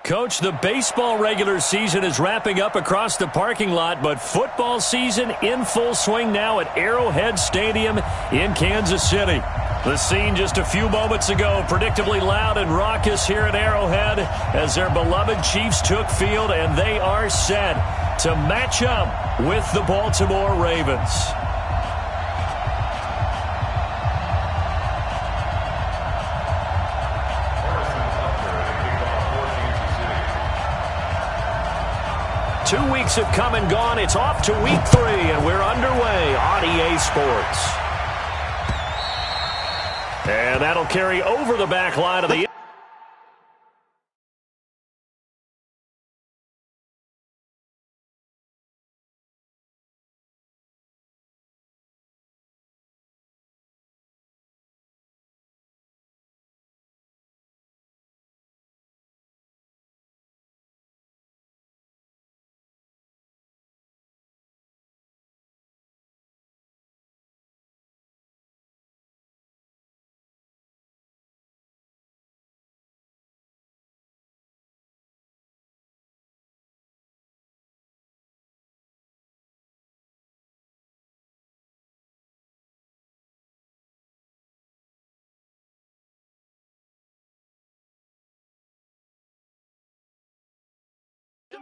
Coach, the baseball regular season is wrapping up across the parking lot, but football season in full swing now at Arrowhead Stadium in Kansas City. The scene just a few moments ago, predictably loud and raucous here at Arrowhead as their beloved Chiefs took field, and they are set to match up with the Baltimore Ravens. Two weeks have come and gone. It's off to week 3, and we're underway on EA Sports. And that'll carry over the back line of the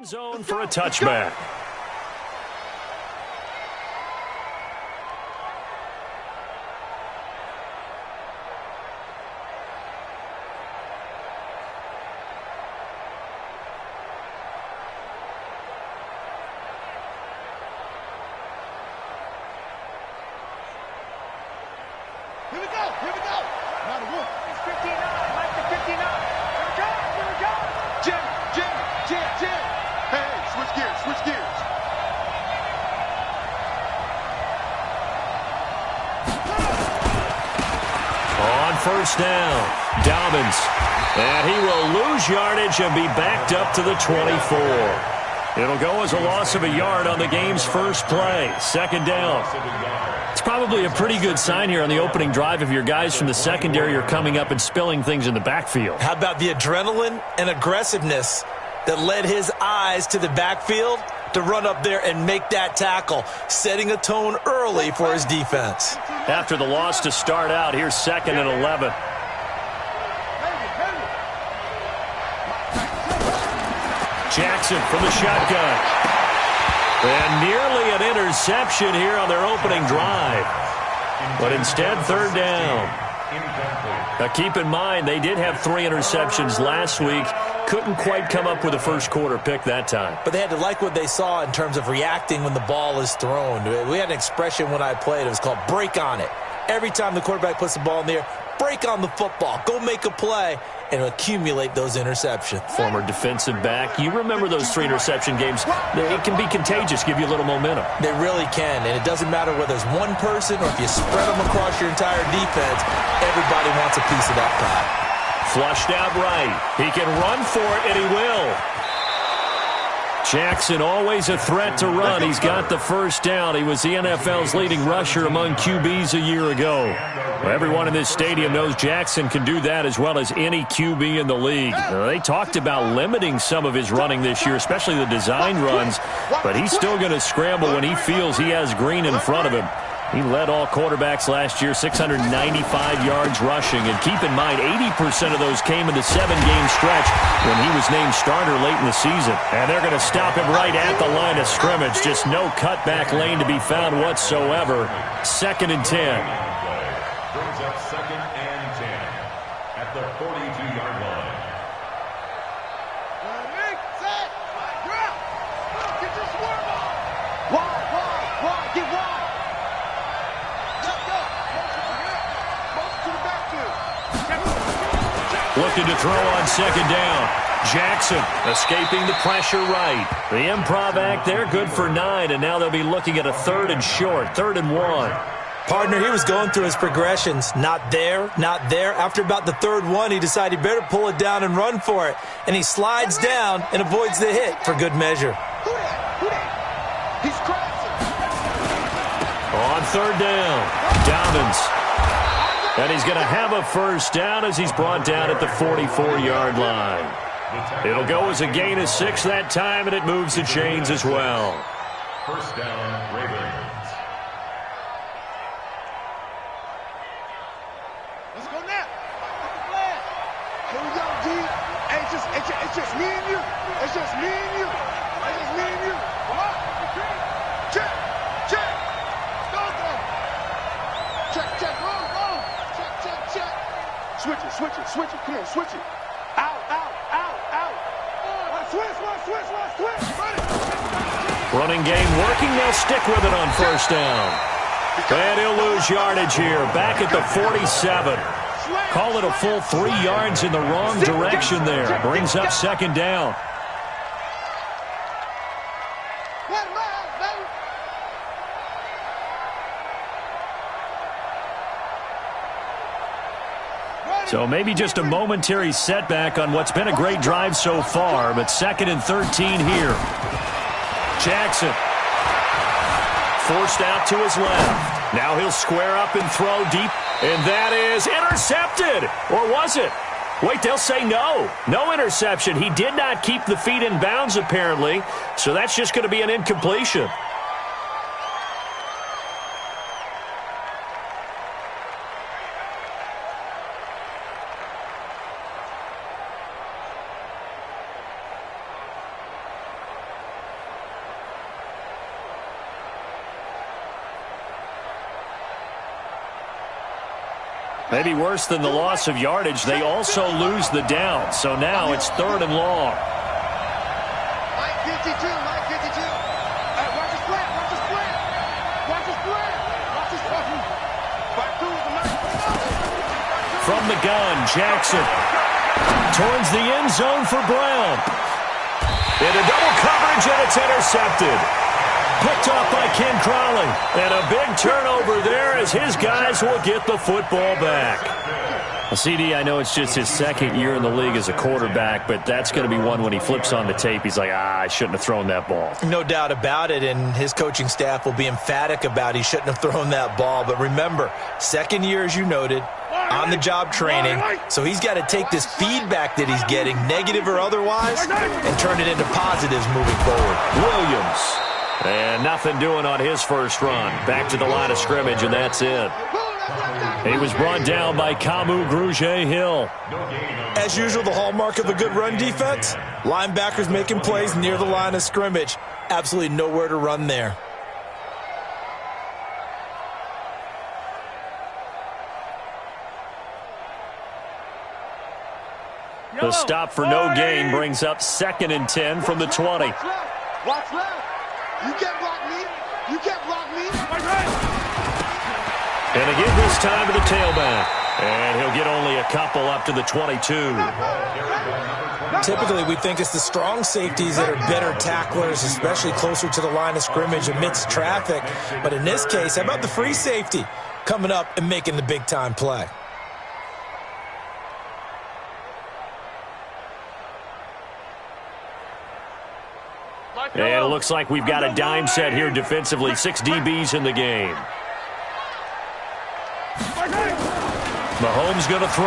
zone for a touchback. Here we go. Not a whoop. It's 59. Like the 59. Here we go. Jim. Hey, switch gears. On first down, Dobbins. And he will lose yardage and be backed up to the 24. It'll go as a loss of a yard on the game's first play. Second down. It's probably a pretty good sign here on the opening drive if your guys from the secondary are coming up and spilling things in the backfield. How about the adrenaline and aggressiveness that led his eyes to the backfield to run up there and make that tackle, setting a tone early for his defense. After the loss to start out, here's 2nd and 11. Jackson from the shotgun. And nearly an interception here on their opening drive. But instead, 3rd down. Now keep in mind, they did have 3 interceptions last week. Couldn't quite come up with a first quarter pick that time. But they had to like what they saw in terms of reacting when the ball is thrown. We had an expression when I played. It was called break on it. Every time the quarterback puts the ball in the air, break on the football. Go make a play and accumulate those interceptions. Former defensive back. You remember those 3 interception games. It can be contagious, give you a little momentum. They really can, and it doesn't matter whether it's one person or if you spread them across your entire defense. Everybody wants a piece of that pie. Flushed out right. He can run for it, and he will. Jackson always a threat to run. He's got the first down. He was the NFL's leading rusher among QBs a year ago. Well, everyone in this stadium knows Jackson can do that as well as any QB in the league. They talked about limiting some of his running this year, especially the design runs, but he's still going to scramble when he feels he has green in front of him. He led all quarterbacks last year, 695 yards rushing. And keep in mind, 80% of those came in the 7-game stretch when he was named starter late in the season. And they're going to stop him right at the line of scrimmage. Just no cutback lane to be found whatsoever. 2nd and 10. Brings up 2nd and 10 at the 42-yard line. Set. Drop. Get your swerve on. Wide. Get wide. Looking to throw on 2nd down. Jackson escaping the pressure right. The improv act there, good for 9, and now they'll be looking at a 3rd and short, 3rd and 1. Partner, he was going through his progressions. Not there. After about the 3rd one, he decided he better pull it down and run for it. And he slides down and avoids the hit for good measure. He's crossing. On 3rd down, Dobbins. And he's going to have a first down as he's brought down at the 44-yard line. It'll go as a gain of 6 that time, and it moves the chains as well. First down, Ravens. Let's go now. Here we go, G. Hey, it's just me and you. It's just me and you. It's just me and you. Come on. Check. Check. Go. Check. Go. Check. Switch it. Come on, switch it. Out. Switch. Running game working. They'll stick with it on first down. And he'll lose yardage here. Back at the 47. Call it a full 3 yards in the wrong direction there. Brings up second down. So maybe just a momentary setback on what's been a great drive so far, but 2nd and 13 here. Jackson forced out to his left. Now he'll square up and throw deep, and that is intercepted. Or was it? Wait, they'll say no. No interception. He did not keep the feet in bounds, apparently, so that's just going to be an incompletion. Maybe worse than the loss of yardage, they also lose the down. So now it's 3rd and long. Mike 52. Hey, watch the split. From the gun, Jackson towards the end zone for Brown. Into double coverage, and it's intercepted. Picked off by Ken Crawley. And a big turnover there as his guys will get the football back. Well, CD, I know it's just his 2nd year in the league as a quarterback, but that's going to be one when he flips on the tape. He's like, I shouldn't have thrown that ball. No doubt about it, and his coaching staff will be emphatic about he shouldn't have thrown that ball. But remember, 2nd year, as you noted, on-the-job training, so he's got to take this feedback that he's getting, negative or otherwise, and turn it into positives moving forward. Williams. And nothing doing on his first run. Back to the line of scrimmage, and that's it. He was brought down by Kamu Grugier-Hill. As usual, the hallmark of a good run defense, linebackers making plays near the line of scrimmage. Absolutely nowhere to run there. The stop for no gain brings up 2nd and 10 from the 20. Watch left. You can't block me. And again this time to the tailback. And he'll get only a couple up to the 22. Typically, we think it's the strong safeties that are better tacklers, especially closer to the line of scrimmage amidst traffic. But in this case, how about the free safety coming up and making the big-time play? And it looks like we've got a dime set here defensively. 6 DBs in the game. Mahomes going to throw.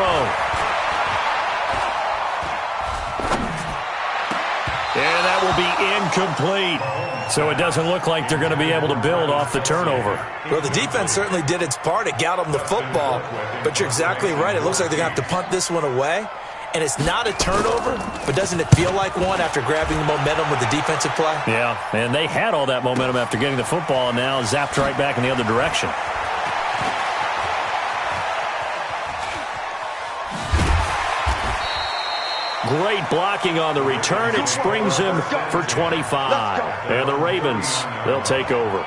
And that will be incomplete. So it doesn't look like they're going to be able to build off the turnover. Well, the defense certainly did its part. It got them the football. But you're exactly right. It looks like they're going to have to punt this one away. And it's not a turnover, but doesn't it feel like one after grabbing the momentum with the defensive play? Yeah, and they had all that momentum after getting the football, and now zapped right back in the other direction. Great blocking on the return. It springs him for 25. And the Ravens, they'll take over.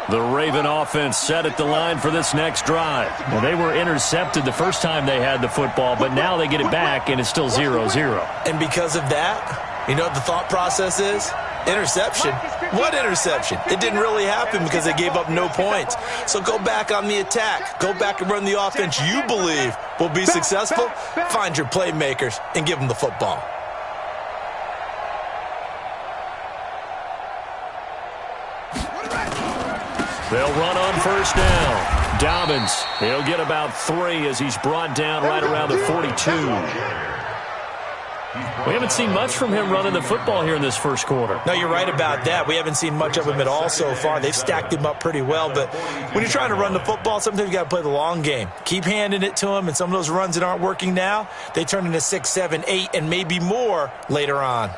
The Raven offense set at the line for this next drive. Well, they were intercepted the first time they had the football, but now they get it back, and it's still 0-0. And because of that, you know what the thought process is? Interception. What interception? It didn't really happen because they gave up no points. So go back on the attack. Go back and run the offense you believe will be successful. Find your playmakers and give them the football. They'll run on first down. Dobbins, he'll get about 3 as he's brought down right around the 42. We haven't seen much from him running the football here in this first quarter. No, you're right about that. We haven't seen much of him at all so far. They've stacked him up pretty well, but when you're trying to run the football, sometimes you got to play the long game. Keep handing it to him, and some of those runs that aren't working now, they turn into 6, 7, 8, and maybe more later on.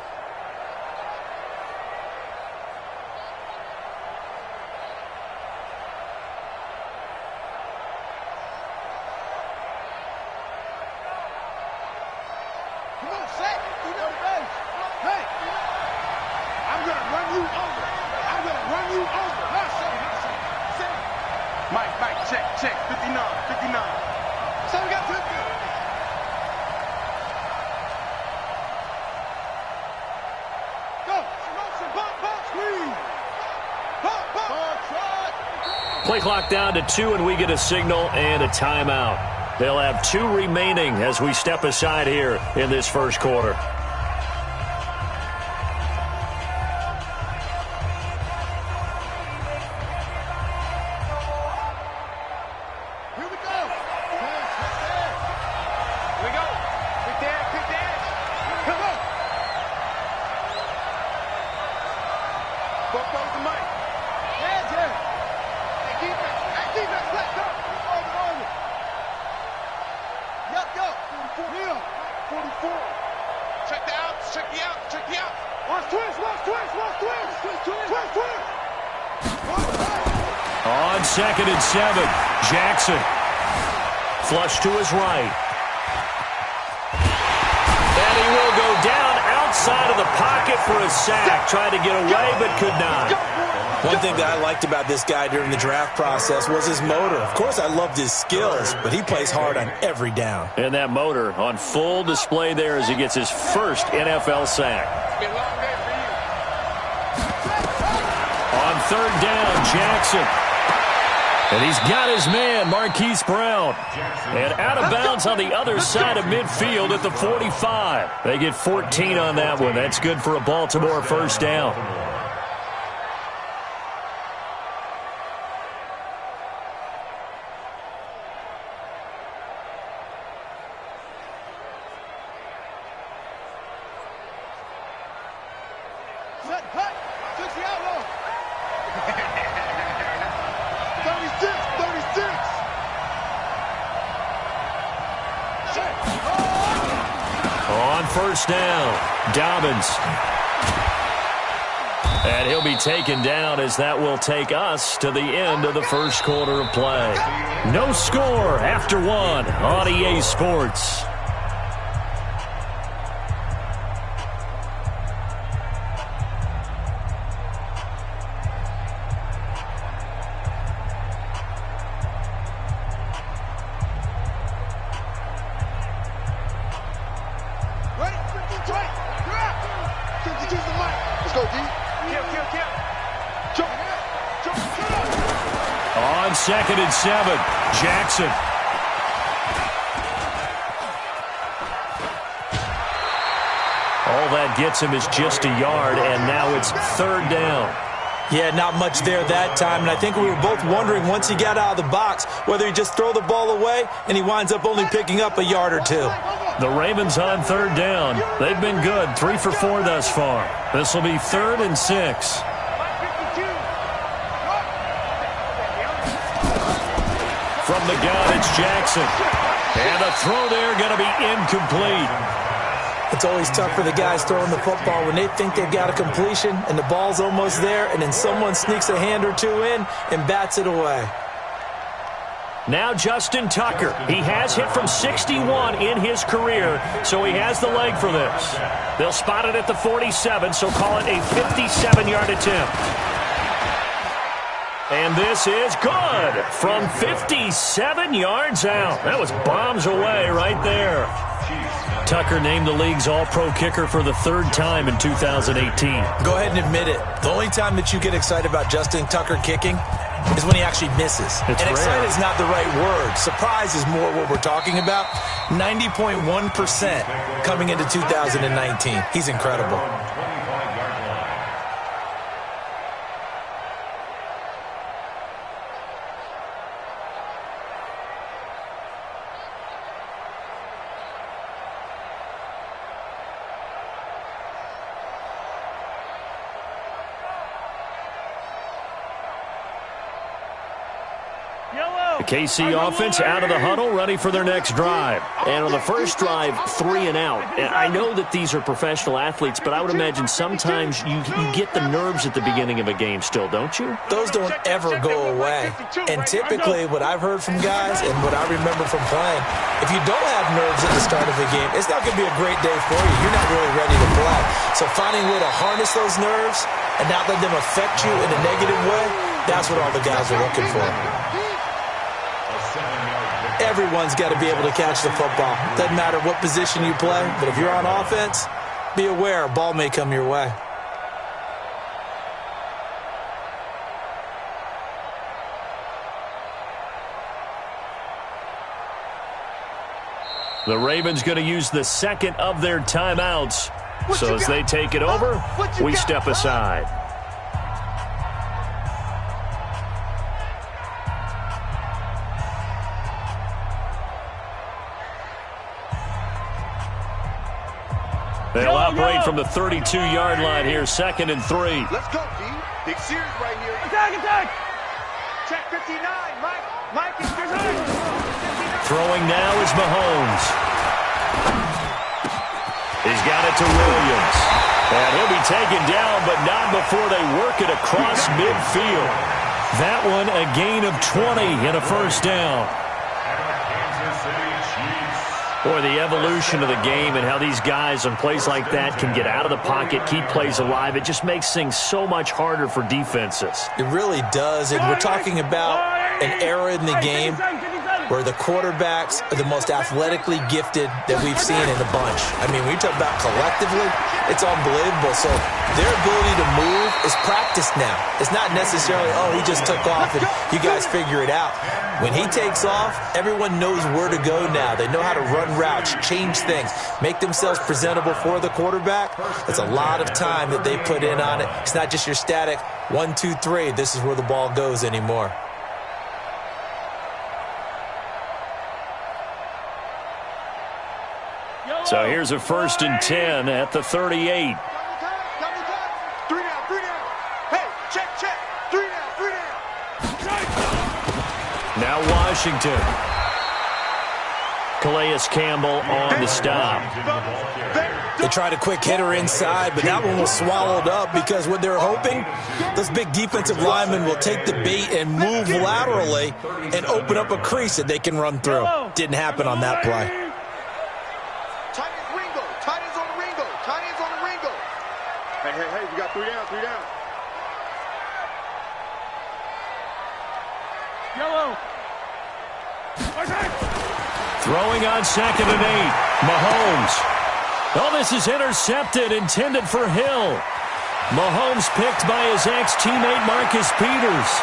Play clock down to 2, and we get a signal and a timeout. They'll have 2 remaining as we step aside here in this first quarter. On 2nd and 7, Jackson. Flush to his right. And he will go down outside of the pocket for a sack. Tried to get away, but could not. One thing that I liked about this guy during the draft process was his motor. Of course, I loved his skills, but he plays hard on every down. And that motor on full display there as he gets his first NFL sack. On 3rd down, Jackson. And he's got his man, Marquise Brown. And out of bounds on the other side of midfield at the 45. They get 14 on that one. That's good for a Baltimore first down. First down, Dobbins. And he'll be taken down as that will take us to the end of the first quarter of play. No score after 1 on EA Sports. On 2nd and 7, Jackson. All that gets him is just a yard, and now it's 3rd down. Yeah, not much there that time, and I think we were both wondering once he got out of the box whether he just throw the ball away, and he winds up only picking up a yard or 2. The Ravens on 3rd down. They've been good, 3 for 4 thus far. This will be 3rd and 6. From the gun, it's Jackson. And the throw there going to be incomplete. It's always tough for the guys throwing the football when they think they've got a completion and the ball's almost there, and then someone sneaks a hand or 2 in and bats it away. Now Justin Tucker. He has hit from 61 in his career, so he has the leg for this. They'll spot it at the 47, so call it a 57-yard attempt. And this is good from 57 yards out. That was bombs away right there. Tucker named the league's all-pro kicker for the 3rd time in 2018. Go ahead and admit it. The only time that you get excited about Justin Tucker kicking is when he actually misses. It's and rare. Excited is not the right word. Surprise is more what we're talking about. 90.1% coming into 2019. He's incredible. KC offense out of the huddle, ready for their next drive. And on the first drive, 3 and out. I know that these are professional athletes, but I would imagine sometimes you get the nerves at the beginning of a game still, don't you? Those don't ever go away. And typically what I've heard from guys and what I remember from playing, if you don't have nerves at the start of a game, it's not going to be a great day for you. You're not really ready to play. So finding a way to harness those nerves and not let them affect you in a negative way, that's what all the guys are looking for. Everyone's got to be able to catch the football. Doesn't matter what position you play, but if you're on offense, be aware a ball may come your way. The Ravens going to use the second of their timeouts. So as they take it over, we step aside. They'll operate from the 32-yard line here, 2nd and 3. Let's go, D. Big Sears right here. Attack! Check 59, Mike is Throwing now is Mahomes. He's got it to Williams. And he'll be taken down, but not before they work it across midfield. That one a gain of 20 and a first down. Boy, the evolution of the game and how these guys on plays like that can get out of the pocket, keep plays alive, it just makes things so much harder for defenses. It really does, and we're talking about an era in the game where the quarterbacks are the most athletically gifted that we've seen in a bunch. I mean, when you talk about collectively, it's unbelievable. So their ability to move is practiced now. It's not necessarily, oh, he just took off and you guys figure it out. When he takes off, everyone knows where to go now. They know how to run routes, change things, make themselves presentable for the quarterback. It's a lot of time that they put in on it. It's not just your static 1, 2, 3. This is where the ball goes anymore. So here's a 1st and 10 at the 38. 3 down. Hey, check. 3 down. Now Washington. Calais Campbell on the stop. They tried a quick hitter inside, but that one was swallowed up because what they're hoping, those big defensive linemen will take the bait and move laterally and open up a crease that they can run through. Didn't happen on that play. Hey, we got 3 down. Yellow. Throwing on 2nd and 8. Mahomes. Oh, this is intercepted, intended for Hill. Mahomes picked by his ex-teammate Marcus Peters.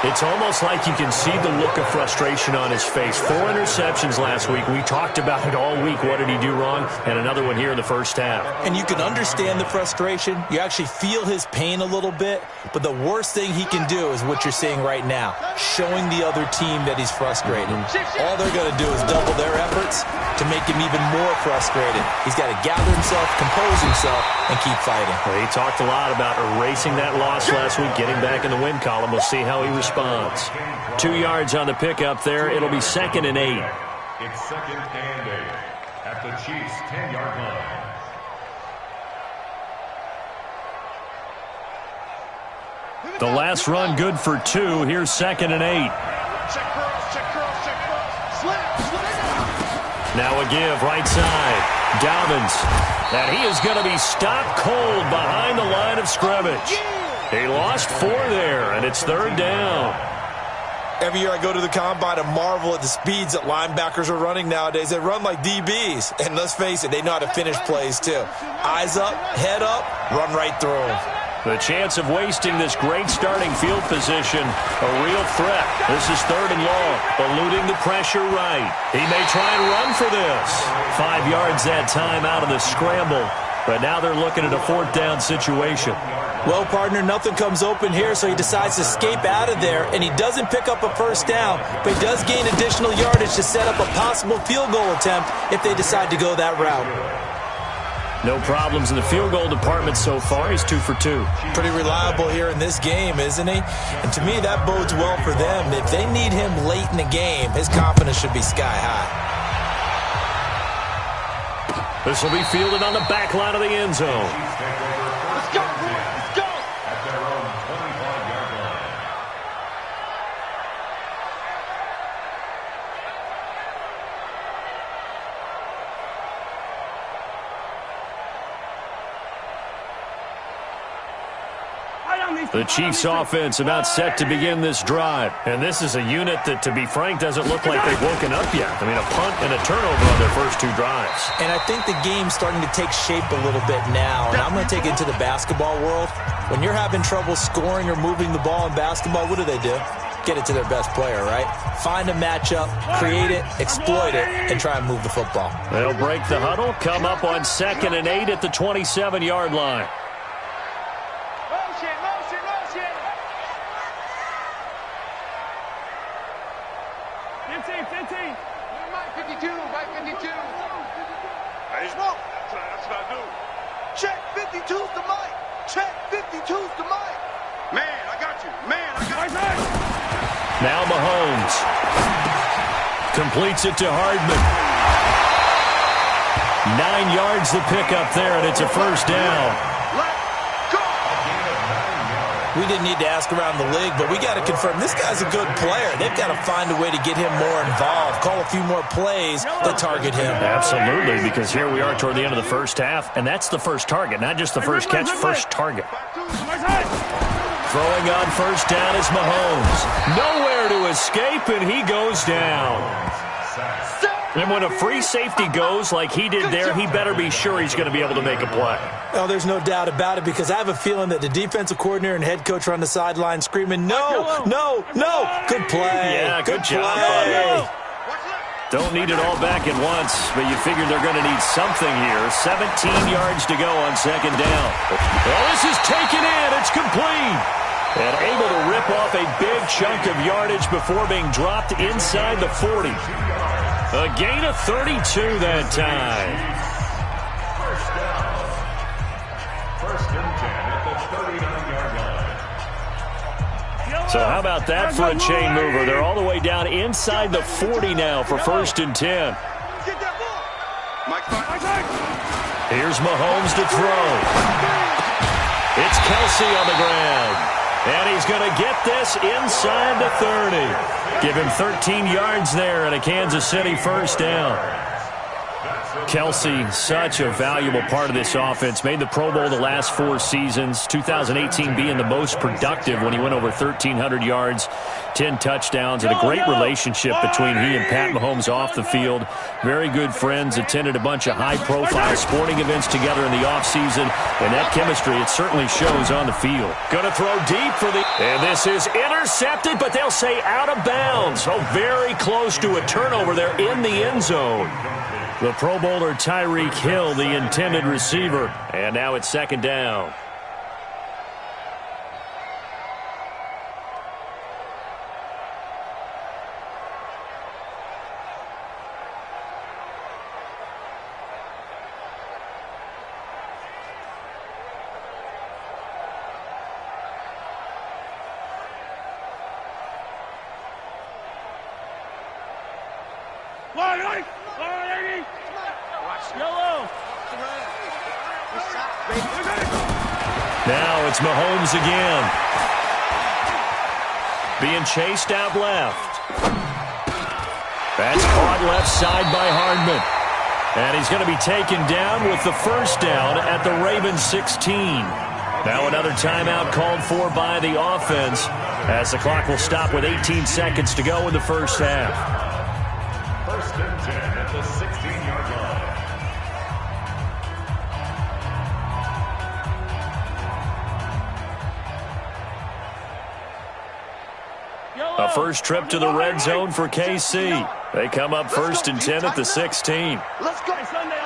It's almost like you can see the look of frustration on his face. 4 interceptions last week. We talked about it all week. What did he do wrong? And another one here in the first half. And you can understand the frustration. You actually feel his pain a little bit. But the worst thing he can do is what you're seeing right now, showing the other team that he's frustrated. All they're going to do is double their efforts to make him even more frustrated. He's got to gather himself, compose himself, and keep fighting. Well, he talked a lot about erasing that loss last week, getting back in the win column. We'll see how he responds. 2 yards on the pickup there. It'll be 2nd and 8. It's 2nd and 8 at the Chiefs' 10-yard line. The last run good for 2. Here's 2nd and 8. Check curls. Slam. Now a give, right side. Dobbins. And he is going to be stopped cold behind the line of scrimmage. He lost 4 there, and it's 3rd down. Every year I go to the combine and marvel at the speeds that linebackers are running nowadays. They run like DBs. And let's face it, they know how to finish plays too. Eyes up, head up, run right through them. The chance of wasting this great starting field position, a real threat. This is 3rd and long, eluding the pressure right. He may try and run for this. 5 yards that time out of the scramble, but now they're looking at a 4th down situation. Well, partner, nothing comes open here, so he decides to escape out of there, and he doesn't pick up a 1st down, but he does gain additional yardage to set up a possible field goal attempt if they decide to go that route. No problems in the field goal department so far. He's 2 for 2. Pretty reliable here in this game, isn't he? And to me, that bodes well for them. If they need him late in the game, his confidence should be sky high. This will be fielded on the back line of the end zone. Let's go, boy. Let's go. At their own 25-yard line. The Chiefs offense about set to begin this drive. And this is a unit that, to be frank, doesn't look like they've woken up yet. I mean, a punt and a turnover on their first 2 drives. And I think the game's starting to take shape a little bit now. And I'm going to take it into the basketball world. When you're having trouble scoring or moving the ball in basketball, what do? Get it to their best player, right? Find a matchup, create it, exploit it, and try and move the football. They'll break the huddle, come up on 2nd and 8 at the 27-yard line. Motion, motion, motion. 15. Mike 52, Mike 52. Hey, smoke. That's what I do. Check 52's the mic. Check 52's the mic. Man, I got you. Man, I got you. Now Mahomes completes it to Hardman. 9 yards the pickup there, and it's a first down. We didn't need to ask around the league, but we got to confirm this guy's a good player. They've got to find a way to get him more involved, call a few more plays that target him. Absolutely, because here we are toward the end of the first half, and that's the first target, not just the first catch, first target. Throwing on first down is Mahomes. Nowhere to escape, and he goes down. And when a free safety goes like he did there, he better be sure he's going to be able to make a play. Oh, there's no doubt about it, because I have a feeling that the defensive coordinator and head coach are on the sideline screaming, no, no, no. Good play. Yeah, good job, play. Don't need it all back at once, but you figure they're going to need something here. 17 yards to go on 2nd down. Well, this is taken in. It's complete. And able to rip off a big chunk of yardage before being dropped inside the 40. A gain of 32 that time. First down. 1st and 10 at the 39-yard line. So how about that for a chain mover? They're all the way down inside the 40 now for 1st and 10. Get that ball. Here's Mahomes to throw. It's Kelsey on the ground. And he's going to get this inside the 30. Give him 13 yards there and a Kansas City first down. Kelsey, such a valuable part of this offense. Made the Pro Bowl the last 4 seasons. 2018 being the most productive when he went over 1,300 yards, 10 touchdowns, and a great relationship between he and Pat Mahomes off the field. Very good friends, attended a bunch of high-profile sporting events together in the offseason, and that chemistry, it certainly shows on the field. Going to throw deep for the... And this is intercepted, but they'll say out of bounds. So very close to a turnover there in the end zone. The Pro Bowler Tyreek Hill, the intended receiver. And now it's 2nd down. Now it's Mahomes again. Being chased out left. That's caught left side by Hardman. And he's going to be taken down with the first down at the Ravens 16. Now another timeout called for by the offense as the clock will stop with 18 seconds to go in the first half. 1st and 10 at the 16-yard line. A first trip to the red zone for KC. They come up 1st and 10 at the 16. Let's go. Sunday.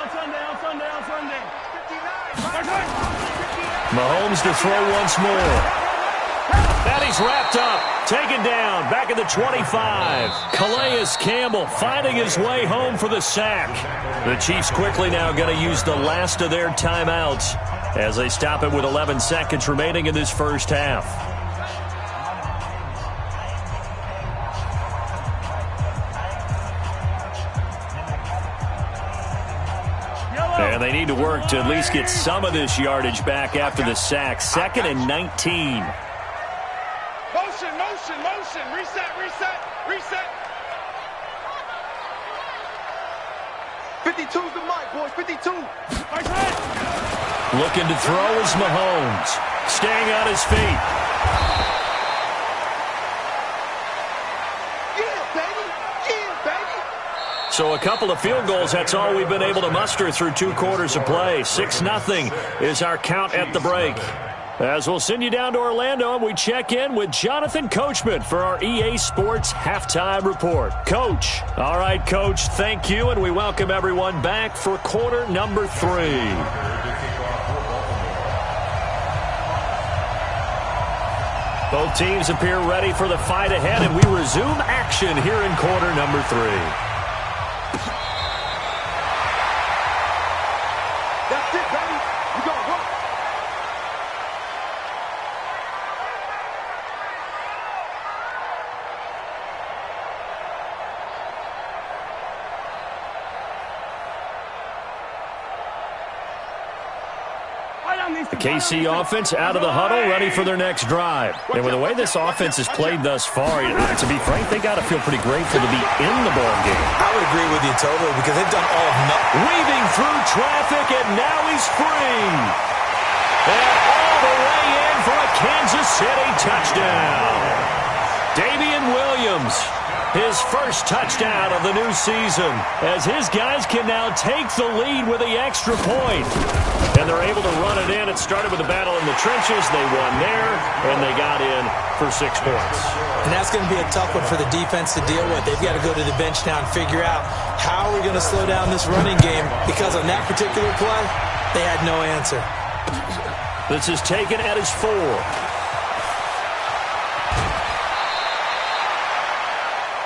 Mahomes to throw once more. And he's wrapped up, taken down, back at the 25. Calais Campbell finding his way home for the sack. The Chiefs quickly now going to use the last of their timeouts as they stop it with 11 seconds remaining in this first half. And they need to work to at least get some of this yardage back after the sack. 2nd and 19. Motion, motion, motion. Reset, reset, reset. 52's the mic, boys. 52. Nice hit. Looking to throw is Mahomes. Staying on his feet. Yeah, baby. Yeah, baby. So a couple of field goals, that's all we've been able to muster through 2 quarters of play. 6-0 is our count at the break. As we'll send you down to Orlando, and we check in with Jonathan Coachman for our EA Sports Halftime Report. Coach. All right, Coach, thank you, and we welcome everyone back for quarter number 3. Both teams appear ready for the fight ahead, and we resume action here in quarter number 3. That's it, baby. We gonna work. The KC offense out of the huddle, ready for their next drive. And with the way this offense has played thus far, to be frank, they got to feel pretty grateful to be in the ball game. I would agree with you totally because they've done all of nothing. Weaving through traffic, and now he's free. And all the way in for a Kansas City touchdown. Damian Williams, his first touchdown of the new season, as his guys can now take the lead with the extra point. And they're able to run it in. It started with a battle in the trenches. They won there, and they got in for 6 points. And that's going to be a tough one for the defense to deal with. They've got to go to the bench now and figure out how are we going to slow down this running game, because on that particular play, they had no answer. This is taken at his 4.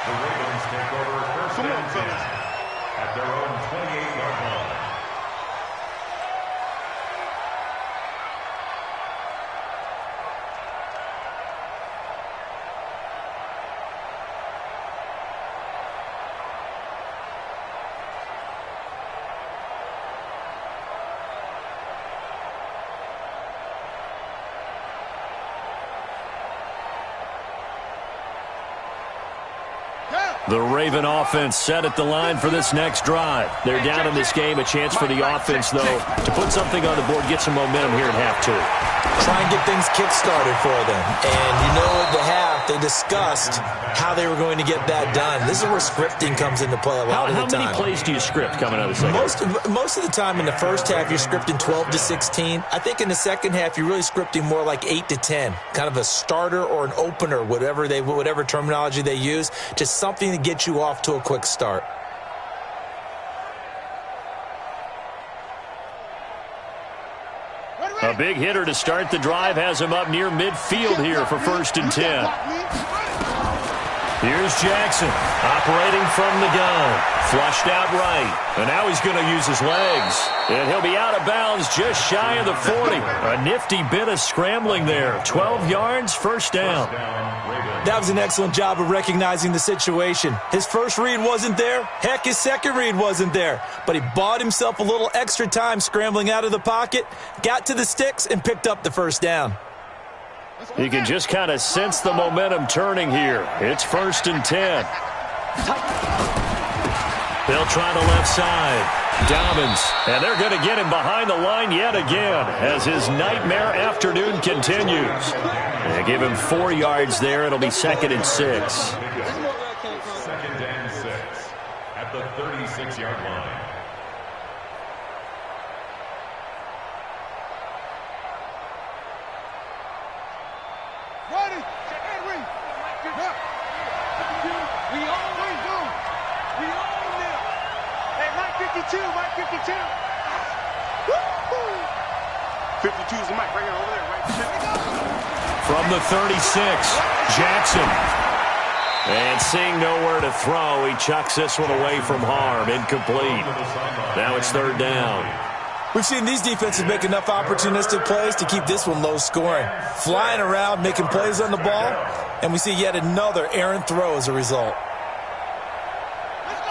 The Ravens take over first and 10 at their own 28-yard line. The Raven offense set at the line for this next drive. They're down in this game. A chance for the offense, though, to put something on the board, get some momentum here at half 2. Try and get things kick-started for them. And you know at the half, they discussed how they were going to get that done. This is where scripting comes into play a lot of the time. How many plays do you script coming out of the second? Most of the time in the first half, you're scripting 12 to 16. I think in the second half, you're really scripting more like 8 to 10. Kind of a starter or an opener, whatever terminology they use. Just something to get you off to a quick start. A big hitter to start the drive has him up near midfield here for 1st and 10. Here's Jackson, operating from the gun. Flushed out right. And now he's going to use his legs. And he'll be out of bounds just shy of the 40. A nifty bit of scrambling there. 12 yards, 1st down. That was an excellent job of recognizing the situation. His first read wasn't there. Heck, his second read wasn't there. But he bought himself a little extra time scrambling out of the pocket, got to the sticks, and picked up the 1st down. You can just kind of sense the momentum turning here. It's 1st and 10. They'll try the left side. Dobbins, and they're going to get him behind the line yet again as his nightmare afternoon continues. They give him 4 yards there. It'll be 2nd and 6. 2nd and 6 at the 36-yard line. Ready. Henry. We own them. We own them. Hey, Mike 52. Mike 52. Woo-hoo. 52 is the mic right here over there. Right. From the 36, Jackson. And seeing nowhere to throw, he chucks this one away from harm. Incomplete. Now it's third down. We've seen these defenses make enough opportunistic plays to keep this one low scoring. Flying around, making plays on the ball, and we see yet another errant throw as a result.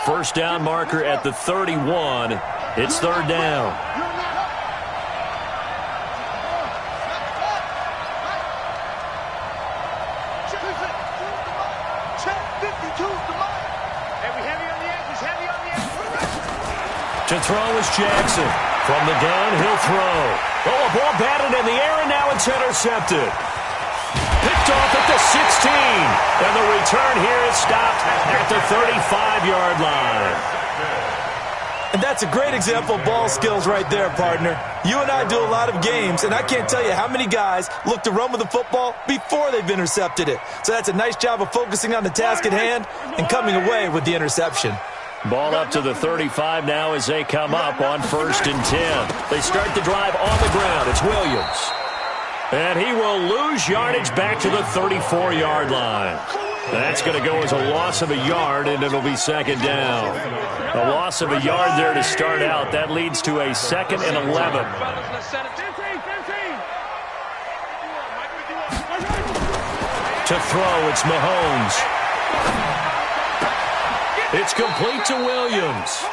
First down marker at the 31. It's third down. To throw is Jackson. From the gun, he'll throw. Oh, a ball batted in the air, and now it's intercepted. Picked off at the 16. And the return here is stopped at the 35-yard line. And that's a great example of ball skills right there, partner. You and I do a lot of games, and I can't tell you how many guys look to run with the football before they've intercepted it. So that's a nice job of focusing on the task at hand and coming away with the interception. Ball up to the 35 now as they come up on 1st and 10. They start the drive on the ground. It's Williams. And he will lose yardage back to the 34-yard line. That's going to go as a loss of a yard, and it'll be second down. A loss of a yard there to start out. That leads to a 2nd and 11. To throw, it's Mahomes. It's complete to Williams.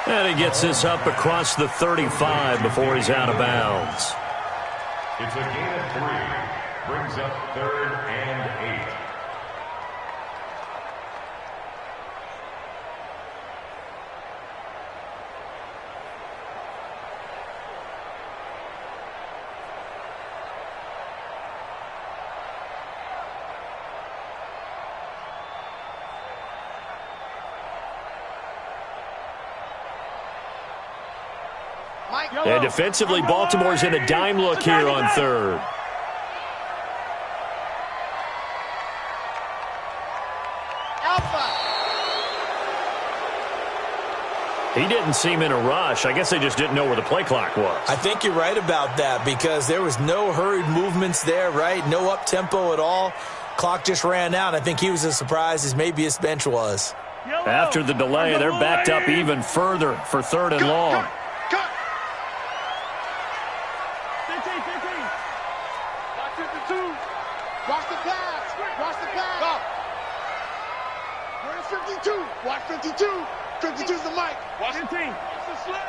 And he gets this up across the 35 before he's out of bounds. It's a gain of 3. Brings up 3rd and 8. And defensively, Baltimore's in a dime look here on 3rd. He didn't seem in a rush. I guess they just didn't know where the play clock was. I think you're right about that because there was no hurried movements there, right? No up-tempo at all. Clock just ran out. I think he was as surprised as maybe his bench was. After the delay, they're backed up even further for 3rd and long. Watch the pass. Watch the pass. Go. Where's 52? Watch 52. 52's the mic. Watch 15. Watch the sled.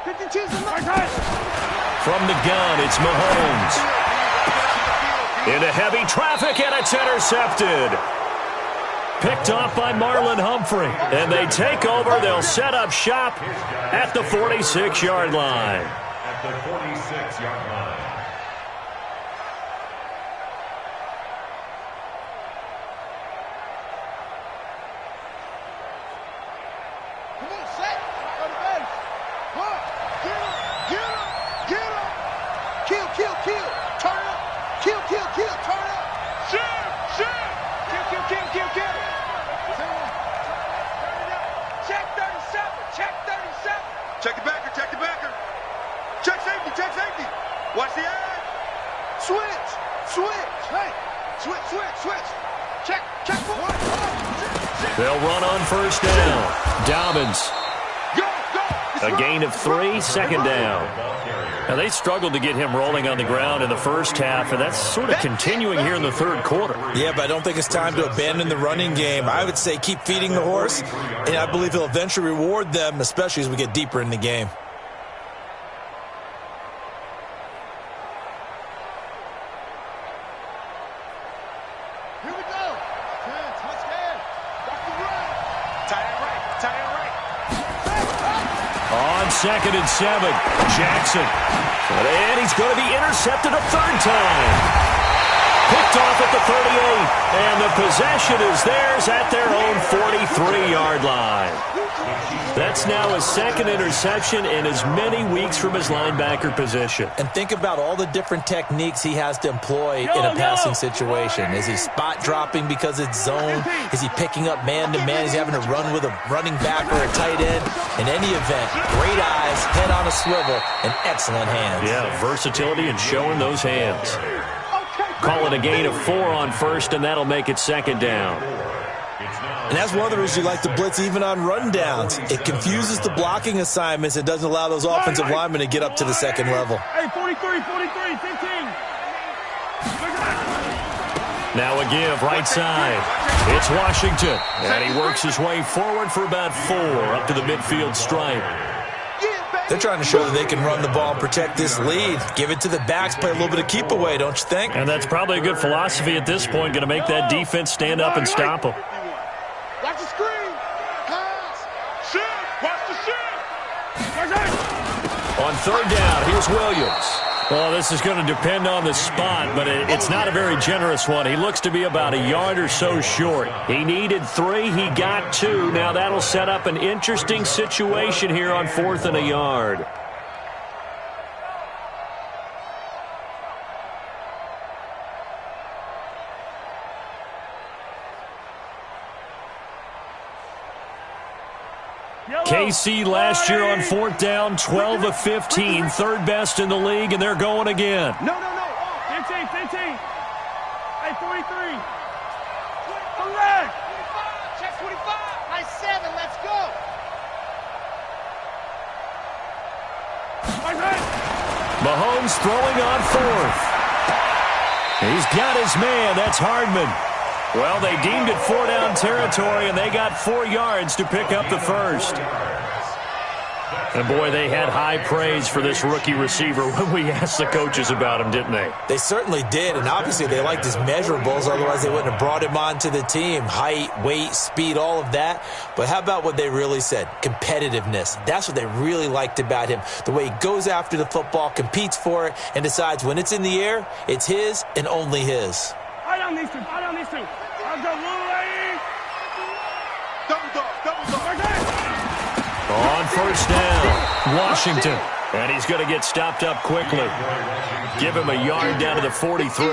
52's the mic. From the gun, it's Mahomes. Into heavy traffic, and it's intercepted. Picked off by Marlon Humphrey. And they take over. They'll set up shop at the 46-yard line. At the 46-yard line. Check the backer, check the backer. Check safety, check safety. Watch the edge. Switch, switch. Hey, switch. Check. They'll run on 1st down. Dobbins. Go. A gain of 3, 2nd down. Now, they struggled to get him rolling on the ground in the first half, and that's sort of continuing here in the 3rd quarter. Yeah, but I don't think it's time to abandon the running game. I would say keep feeding the horse, and I believe he'll eventually reward them, especially as we get deeper in the game. Here we go. Let's get. Watch the run. Tight end right. On 2nd and 7, Jackson. And he's going to be intercepted a 3rd time. Picked off at the 38, and the possession is theirs at their own 43-yard line. That's now his 2nd interception in as many weeks from his linebacker position. And think about all the different techniques he has to employ in a passing situation. Is he spot dropping because it's zone? Is he picking up man-to-man? Is he having to run with a running back or a tight end? In any event, great eyes, head on a swivel, and excellent hands. Yeah, versatility and showing those hands. Okay, Call it a gain of 4 on first, and that'll make it second down. And that's one of the reasons you like to blitz even on rundowns. It confuses the blocking assignments. It doesn't allow those offensive linemen to get up to the second level. Hey, 43, 15. Now a give, right side. It's Washington. And he works his way forward for about 4 up to the midfield stripe. They're trying to show that they can run the ball and protect this lead. Give it to the backs, play a little bit of keep away, don't you think? And that's probably a good philosophy at this point. Going to make that defense stand up and stop them. Watch the screen. Pass. Shift. Watch the shift. On third down, here's Williams. Well, this is going to depend on the spot, but it's not a very generous one. He looks to be about a yard or so short. He needed 3. He got 2. Now that'll set up an interesting situation here on 4th and a yard. KC last year on 4th down, 12 of 15, third best in the league, and they're going again. No. 15. Hey, 43. Correct. Check 25. Nice 7. Let's go. Mahomes throwing on 4th. He's got his man. That's Hardman. Well, they deemed it 4-down territory, and they got 4 yards to pick up the first. And, boy, they had high praise for this rookie receiver when we asked the coaches about him, didn't they? They certainly did, and obviously they liked his measurables. Otherwise, they wouldn't have brought him onto the team. Height, weight, speed, all of that. But how about what they really said? Competitiveness. That's what they really liked about him. The way he goes after the football, competes for it, and decides when it's in the air, it's his and only his. I don't need to. I'll go away. Double dog. On first down, Washington. And he's going to get stopped up quickly. Give him a yard down to the 43.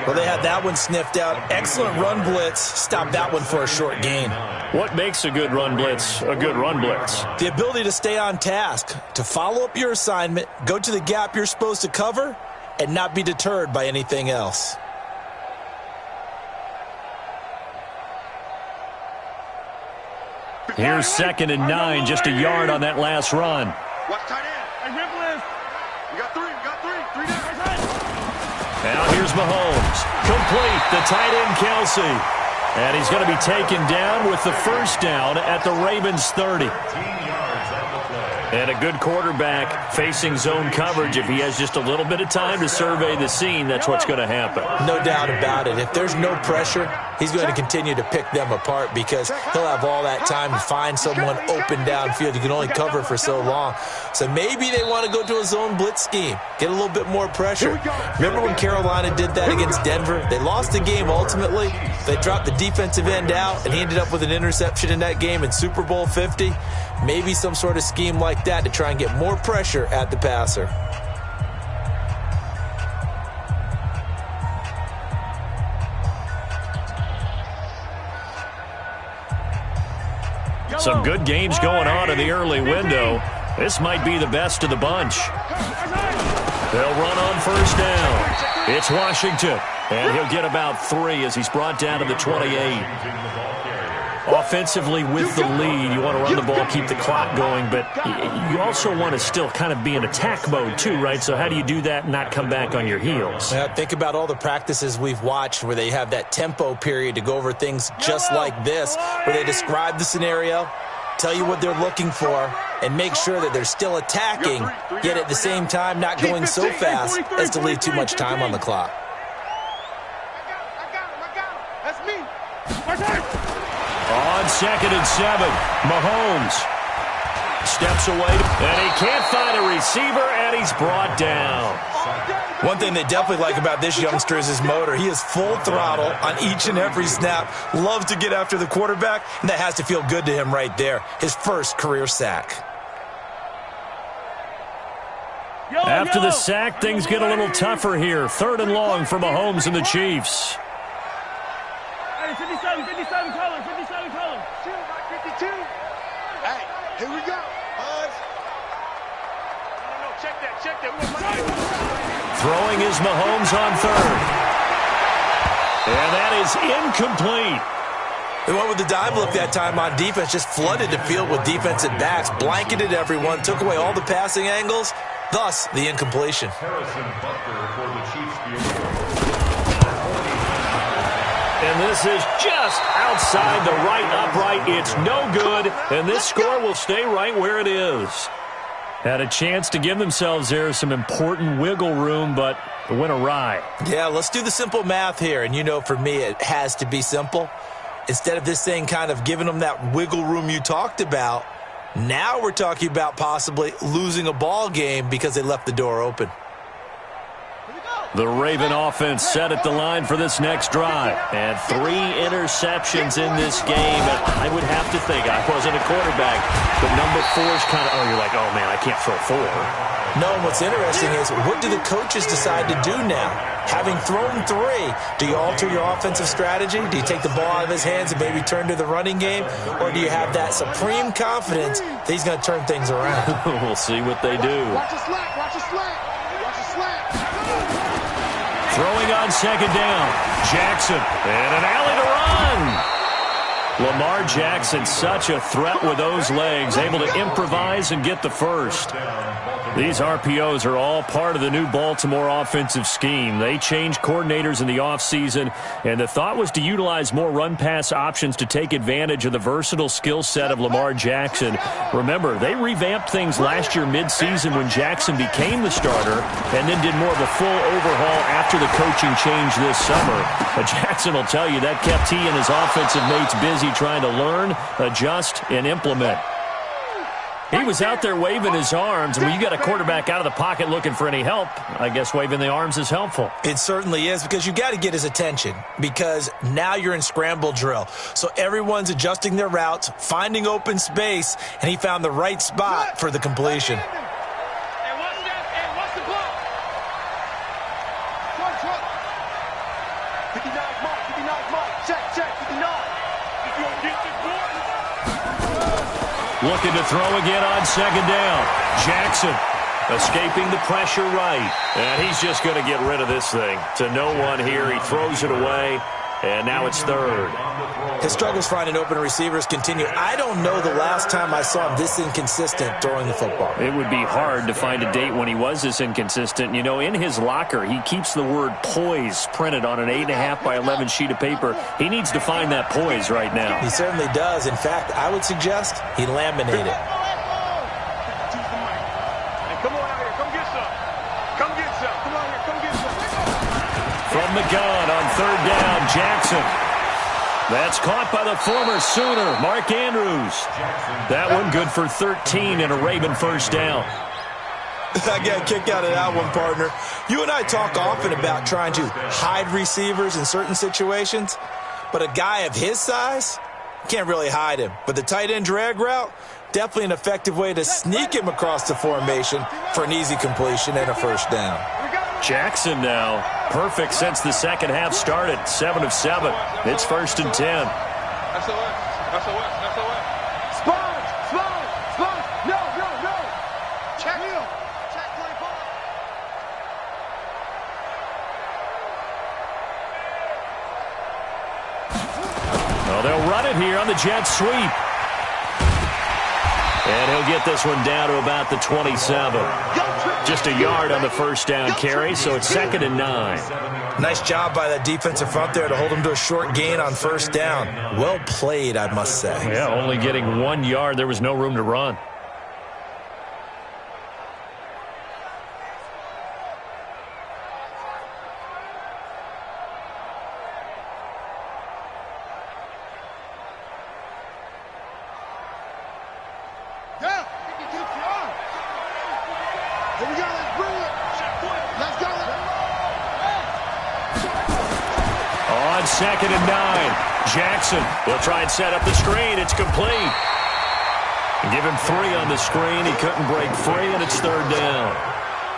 Well, they had that one sniffed out. Excellent run blitz. Stop that one for a short gain. What makes a good run blitz a good run blitz? The ability to stay on task, to follow up your assignment, go to the gap you're supposed to cover, and not be deterred by anything else. Here's 2nd and 9, just a yard on that last run. Watch tight end. Hey, Ripple. We got 3. 3 down. Now here's Mahomes. Complete, the tight end Kelsey. And he's going to be taken down with the first down at the Ravens 30. And a good quarterback facing zone coverage. If he has just a little bit of time to survey the scene, that's what's going to happen. No doubt about it. If there's no pressure, he's going to continue to pick them apart because he'll have all that time to find someone open downfield. You can only cover for so long. So maybe they want to go to a zone blitz scheme, get a little bit more pressure. Remember when Carolina did that against Denver? They lost the game ultimately. They dropped the defensive end out, and he ended up with an interception in that game in Super Bowl 50. Maybe some sort of scheme like that to try and get more pressure at the passer. Some good games going on in the early window. This might be the best of the bunch. They'll run on first down. It's Washington, and he'll get about 3 as he's brought down to the 28. Offensively with the lead, you want to run the ball, keep the clock going, but you also want to still kind of be in attack mode too, right? So how do you do that and not come back on your heels? Yeah, think about all the practices we've watched where they have that tempo period to go over things just like this, where they describe the scenario, tell you what they're looking for, and make sure that they're still attacking, yet at the same time not going so fast as to leave too much time on the clock. I got him. That's me. On 2nd and 7, Mahomes steps away, and he can't find a receiver, and he's brought down. One thing they definitely like about this youngster is his motor. He is full throttle on each and every snap, loves to get after the quarterback, and that has to feel good to him right there. His first career sack. After the sack, things get a little tougher here. 3rd and long for Mahomes and the Chiefs. Hey, 57 color. Shoot, 52. Hey, here we go. Buzz. No, check that. Throwing is Mahomes on third. And that is incomplete. They went with the dive look that time on defense, just flooded the field with defensive backs, blanketed everyone, took away all the passing angles, thus the incompletion. Harrison Butker for the Chiefs field goal. And this is just outside the right upright. It's no good, and this score will stay right where it is. Had a chance to give themselves there some important wiggle room, but it went awry. Yeah, let's do the simple math here, and you know for me it has to be simple. Instead of this thing kind of giving them that wiggle room you talked about, now we're talking about possibly losing a ball game because they left the door open. The Raven offense set at the line for this next drive. And 3 interceptions in this game. And I would have to think, I wasn't a quarterback, but number 4 is kind of, you're like, oh, man, I can't throw 4. No, and what's interesting is, what do the coaches decide to do now? Having thrown 3, do you alter your offensive strategy? Do you take the ball out of his hands and maybe turn to the running game? Or do you have that supreme confidence that he's going to turn things around? We'll see what they do. Watch the slack, watch the slack, watch the slack. Throwing on second down. Jackson. And an alley to run. Lamar Jackson, such a threat with those legs, able to improvise and get the first. These RPOs are all part of the new Baltimore offensive scheme. They changed coordinators in the offseason, and the thought was to utilize more run-pass options to take advantage of the versatile skill set of Lamar Jackson. Remember, they revamped things last year midseason when Jackson became the starter and then did more of a full overhaul after the coaching change this summer. But Jackson will tell you that kept he and his offensive mates busy trying to learn, adjust, and implement. He was out there waving his arms, and when you got a quarterback out of the pocket looking for any help, I guess waving the arms is helpful. It certainly is, because you got to get his attention, because now you're in scramble drill. So everyone's adjusting their routes, finding open space, and he found the right spot for the completion. Hey, watch the block. 59 mark, check, 59. If you don't get this boy. Looking to throw again on second down. Jackson escaping the pressure right. And he's just going to get rid of this thing. To no one here. He throws it away. And now it's third. His struggles finding open receivers continue. I don't know the last time I saw him this inconsistent throwing the football. It would be hard to find a date when he was this inconsistent. You know, in his locker, he keeps the word poise printed on an 8.5 by 11 sheet of paper. He needs to find that poise right now. He certainly does. In fact, I would suggest he laminate it. Come on out here, come get some. Come get some. Come on here, come get some. From the gun on third down, Jackson. That's caught by the former Sooner, Mark Andrews. That one good for 13 and a Raven first down. I got a kick out of that one, partner. You and I talk often about trying to hide receivers in certain situations, but a guy of his size can't really hide him. But the tight end drag route, definitely an effective way to sneak him across the formation for an easy completion and a first down. Jackson now, perfect since the second half started, 7 of 7. It's 1st and 10. SOS. Sponge. No. Check play ball. Well, they'll run it here on the jet sweep. And he'll get this one down to about the 27. Just a yard on the first down carry, so it's 2nd and 9. Nice job by that defensive front there to hold him to a short gain on first down. Well played, I must say. Yeah, only getting 1 yard. There was no room to run. On 2nd and 9, Jackson will try and set up the screen. It's complete. Give him 3 on the screen. He couldn't break free, and it's 3rd down.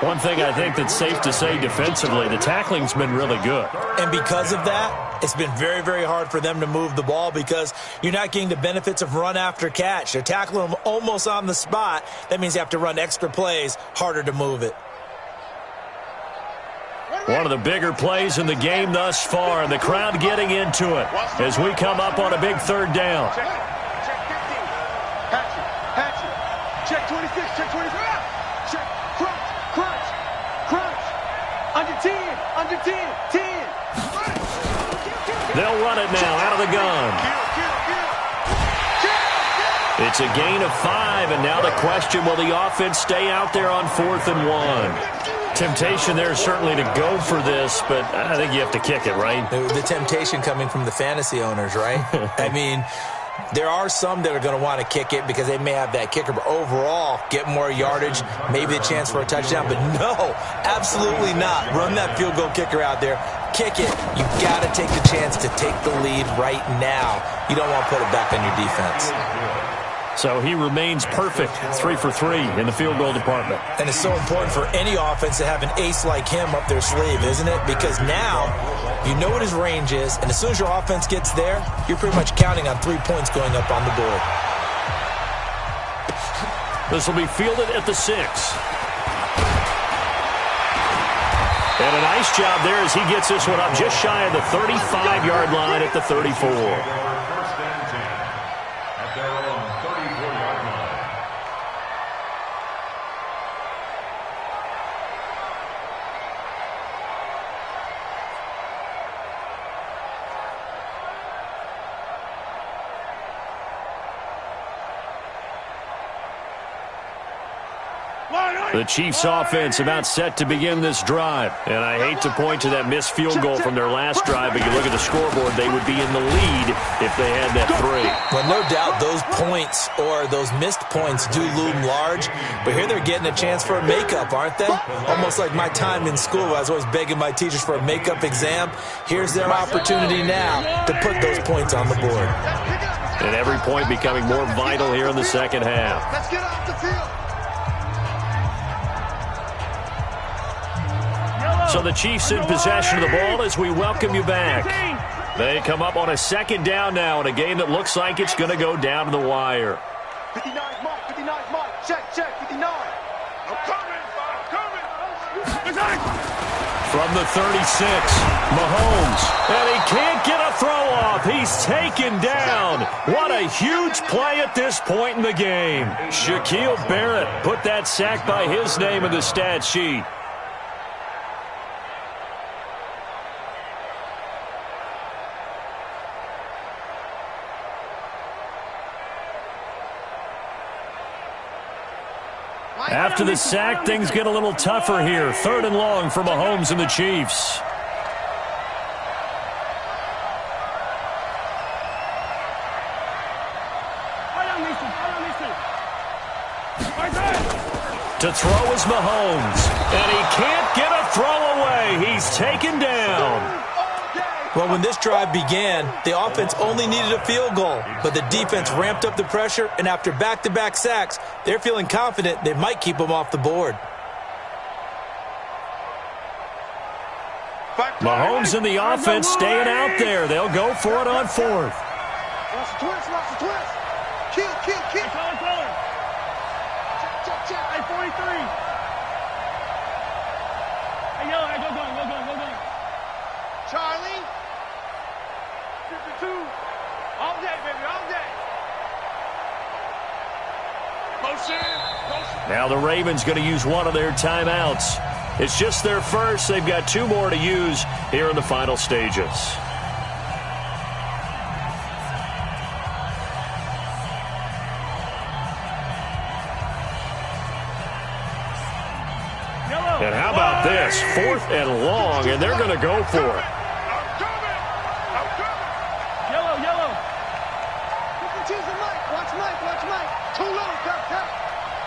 One thing I think that's safe to say defensively, the tackling's been really good. And because of that, it's been very, very hard for them to move the ball because you're not getting the benefits of run after catch. They're tackling them almost on the spot. That means you have to run extra plays, harder to move it. One of the bigger plays in the game thus far, and the crowd getting into it as we come up on a big third down. Check 15. Hatchet. Check 26. Check 25. Check. Crunch. Under 10. 10. They'll run it now out of the gun. It's a gain of 5, and now the question, will the offense stay out there on 4th and 1? Temptation there certainly to go for this, but I think you have to kick it, right? The temptation coming from the fantasy owners, right? I mean, there are some that are going to want to kick it because they may have that kicker, but overall, get more yardage, maybe a chance for a touchdown. But no, absolutely not. Run that field goal kicker out there. Kick it. You got to take the chance to take the lead right now. You don't want to put it back on your defense. So he remains perfect, 3 for 3 in the field goal department. And it's so important for any offense to have an ace like him up their sleeve, isn't it? Because now you know what his range is, and as soon as your offense gets there, you're pretty much counting on 3 points going up on the board. This will be fielded at the 6. And a nice job there as he gets this one up just shy of the 35-yard line at the 34. The Chiefs offense about set to begin this drive. And I hate to point to that missed field goal from their last drive, but you look at the scoreboard, they would be in the lead if they had that 3. Well, no doubt those points or those missed points do loom large, but here they're getting a chance for a makeup, aren't they? Almost like my time in school. I was always begging my teachers for a makeup exam. Here's their opportunity now to put those points on the board. And every point becoming more vital here in the second half. Let's get off the field. So the Chiefs in possession of the ball as we welcome you back. They come up on a second down now in a game that looks like it's going to go down to the wire. 59 mark. Check, 59. I'm coming. From the 36, Mahomes. And he can't get a throw off. He's taken down. What a huge play at this point in the game. Shaquille Barrett put that sack by his name in the stat sheet. After the sack, things get a little tougher here. 3rd and long for Mahomes and the Chiefs. To throw is Mahomes. And he can't get a throw away. He's taken down. Well, when this drive began, the offense only needed a field goal, but the defense ramped up the pressure, and after back-to-back sacks, they're feeling confident they might keep them off the board. Mahomes and the offense staying out there. They'll go for it on 4th. Lots of twists. Kill. Check. Hey, 43. Hey, yo, go going. Charlie. 52. All day, baby, all day. Motion. Now the Ravens going to use one of their timeouts. It's just their first. They've got 2 more to use here in the final stages. And how about this? 4th and long, and they're going to go for it. Yellow. Watch Mike. Too low, cut.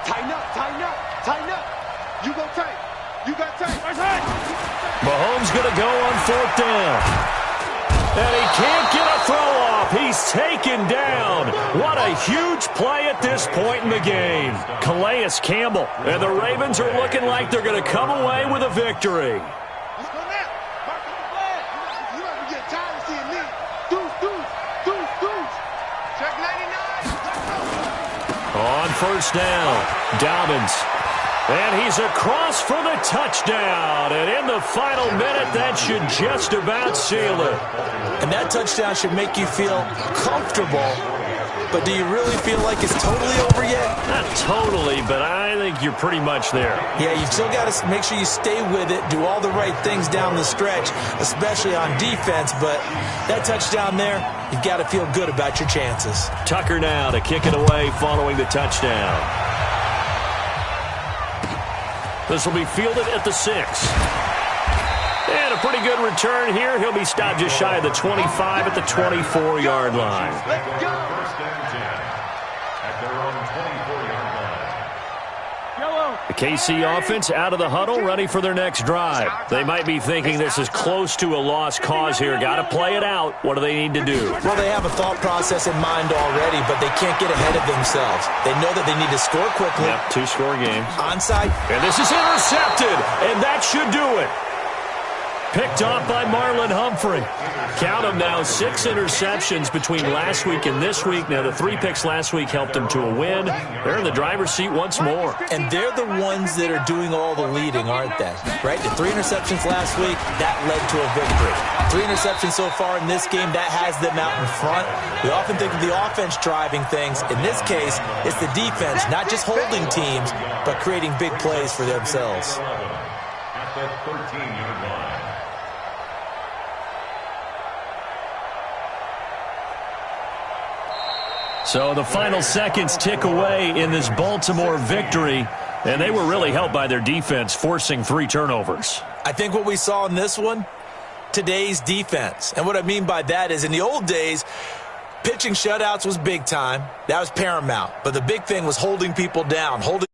Tighten up. You got tight. Mahomes going to go on 4th down. And he can't get a throw off. He's taken down. What a huge play at this point in the game. Calais Campbell. And the Ravens are looking like they're going to come away with a victory. Let's go now. Mark up the flag. You ever get tired of seeing me? Deuce. Check 99. On 1st down, Dobbins. And he's across for the touchdown. And in the final minute, that should just about seal it. And that touchdown should make you feel comfortable. But do you really feel like it's totally over yet? Not totally, but I think you're pretty much there. Yeah, you've still got to make sure you stay with it, do all the right things down the stretch, especially on defense. But that touchdown there, you've got to feel good about your chances. Tucker now to kick it away following the touchdown. This will be fielded at the 6. And a pretty good return here. He'll be stopped just shy of the 25 at the 24-yard line. First and 10 at their own 24-yard line. Yellow. The KC offense out of the huddle, ready for their next drive. They might be thinking this is close to a lost cause here. Got to play it out. What do they need to do? Well, they have a thought process in mind already, but they can't get ahead of themselves. They know that they need to score quickly. Yep, 2-score game. Onside. And this is intercepted, and that should do it. Picked off by Marlon Humphrey. Count them now, 6 interceptions between last week and this week. Now, the 3 picks last week helped them to a win. They're in the driver's seat once more. And they're the ones that are doing all the leading, aren't they? Right? The 3 interceptions last week, that led to a victory. 3 interceptions so far in this game, that has them out in front. We often think of the offense driving things. In this case, it's the defense, not just holding teams, but creating big plays for themselves. At the 13-yard line. So the final seconds tick away in this Baltimore victory, and they were really helped by their defense, forcing 3 turnovers. I think what we saw in this one, today's defense. And what I mean by that is in the old days, pitching shutouts was big time. That was paramount. But the big thing was holding people down, holding